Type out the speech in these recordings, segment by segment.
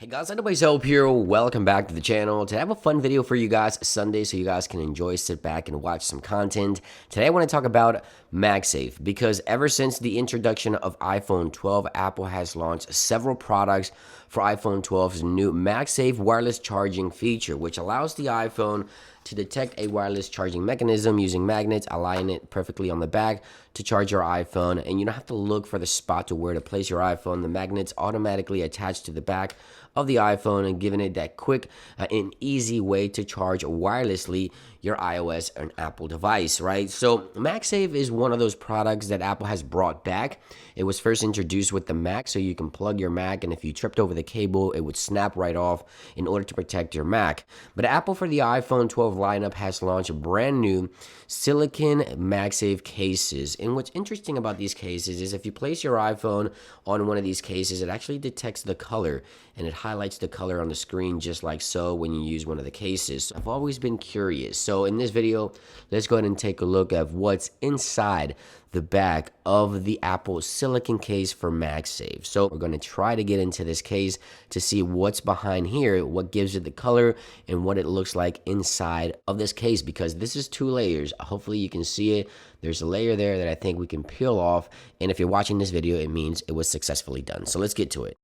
Hey guys, anyways, Hope here. Welcome back to the channel. Today I have a fun video for you guys, Sunday, so you guys can enjoy, sit back, and watch some content. Today I want to talk about MagSafe because ever since the introduction of iPhone 12, Apple has launched several products for iPhone 12's new MagSafe wireless charging feature, which allows the iPhone to detect a wireless charging mechanism using magnets, align it perfectly on the back to charge your iPhone, and you don't have to look for the spot to where to place your iPhone. The magnets automatically attach to the back of the iPhone and giving it that quick and easy way to charge wirelessly your iOS and Apple device, right? So MagSafe is one of those products that Apple has brought back. It was first introduced with the Mac, so you can plug your Mac, and if you tripped over the cable, it would snap right off in order to protect your Mac. But Apple for the iPhone 12 lineup has launched brand new Silicone MagSafe cases. And what's interesting about these cases is if you place your iPhone on one of these cases, it actually detects the color and it highlights the color on the screen just like so when you use one of the cases. I've always been curious. So in this video, let's go ahead and take a look at what's inside the back of the Apple Silicone case for MagSafe. So we're going to try to get into this case to see what's behind here, what gives it the color, and what it looks like inside of this case, because this is two layers. Hopefully you can see it. There's a layer there that I think we can peel off, and if you're watching this video, it means it was successfully done. So let's get to it.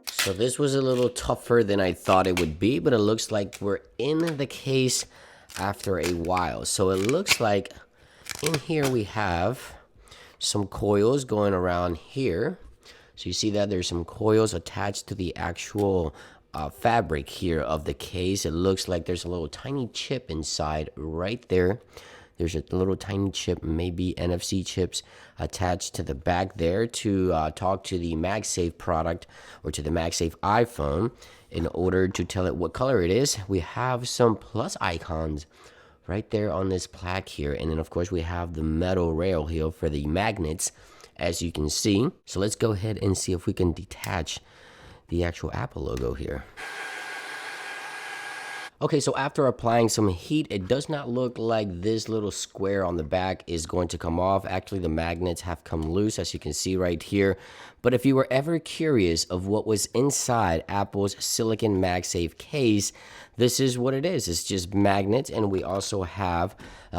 So this was a little tougher than I thought it would be, but it looks like we're in the case after a while. So it looks like in here we have some coils going around here. So you see that there's some coils attached to the actual fabric here of the case. It looks like there's a little tiny chip inside right there. There's a little tiny chip, maybe NFC chips, attached to the back there to talk to the MagSafe product or to the MagSafe iPhone in order to tell it what color it is. We have some plus icons right there on this plaque here. And then, of course, we have the metal rail here for the magnets, as you can see. So let's go ahead and see if we can detach the actual Apple logo here. Okay, so after applying some heat, it does not look like this little square on the back is going to come off. Actually, the magnets have come loose, as you can see right here. But if you were ever curious of what was inside Apple's Silicone MagSafe case, this is what it is. It's just magnets, and we also have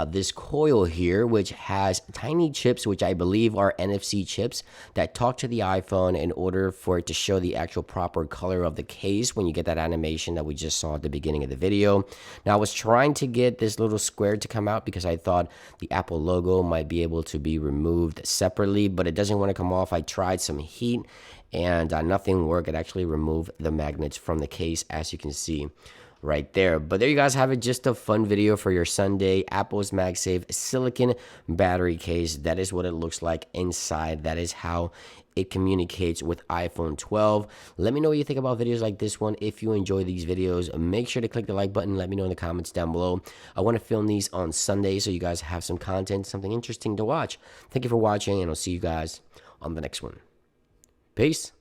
this coil here, which has tiny chips, which I believe are NFC chips, that talk to the iPhone in order for it to show the actual proper color of the case when you get that animation that we just saw at the beginning of the video. Now, I was trying to get this little square to come out because I thought the Apple logo might be able to be removed separately, but it doesn't want to come off. I tried some heat and nothing worked. It actually removed the magnets from the case, as you can see right there. But there you guys have it, just a fun video for your Sunday. Apple's MagSafe Silicone battery case. That is what it looks like inside. That is how it communicates with iPhone 12. Let me know what you think about videos like this one. If you enjoy these videos, make sure to click the like button. Let me know in the comments down below. I want to film these on Sunday so you guys have some content, something interesting to watch. Thank you for watching, and I'll see you guys on the next one. Peace.